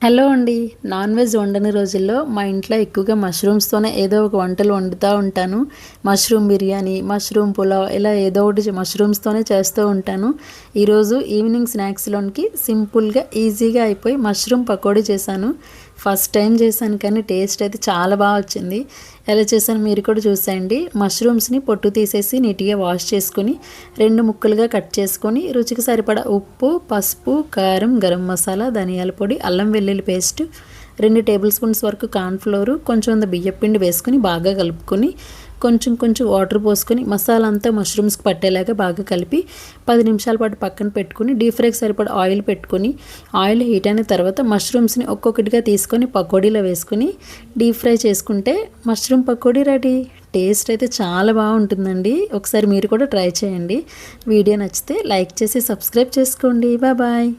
Hello అండి. Non veg వండని రోజుల్లో మా ఇంట్లో ఎక్కువగా మష్రూమ్స్తోనే ఏదో ఒక వంటలు వండుతూ ఉంటాను. మష్రూమ్ బిర్యానీ, మష్రూమ్ పులావ్ ఇలా ఏదో ఒకటి మష్రూమ్స్తోనే చేస్తూ ఉంటాను. ఈరోజు ఈవినింగ్ స్నాక్స్లోనికి సింపుల్గా ఈజీగా అయిపోయి మష్రూమ్ పకోడీ చేశాను. ఫస్ట్ టైం చేశాను కానీ టేస్ట్ అయితే చాలా బాగా వచ్చింది. ఎలా చేశాను మీరు కూడా చూసేయండి. మష్రూమ్స్ని పొట్టు తీసేసి నీట్గా వాష్ చేసుకొని 2 ముక్కలుగా కట్ చేసుకొని రుచికి సరిపడా ఉప్పు, పసుపు, కారం, గరం మసాలా, ధనియాల పొడి, అల్లం వెల్లుల్లి పేస్ట్, 2 టేబుల్ స్పూన్స్ వరకు కార్న్‌ఫ్లోర్, కొంచెం బియ్యపిండి వేసుకొని బాగా కలుపుకొని కొంచెం కొంచెం వాటర్ పోసుకొని మసాలా అంతా మష్రూమ్స్కి పట్టేలాగా బాగా కలిపి 10 నిమిషాల పాటు పక్కన పెట్టుకొని డీప్ ఫ్రైకి సరిపడా ఆయిల్ పెట్టుకొని ఆయిల్ హీట్ అయిన తర్వాత మష్రూమ్స్ని ఒక్కొక్కటిగా తీసుకొని పకోడీలో వేసుకొని డీప్ ఫ్రై చేసుకుంటే మష్రూమ్ పకోడీ రెడీ. టేస్ట్ అయితే చాలా బాగుంటుందండి. ఒకసారి మీరు కూడా ట్రై చేయండి. వీడియో నచ్చితే లైక్ చేసి సబ్స్క్రైబ్ చేసుకోండి. బాయ్.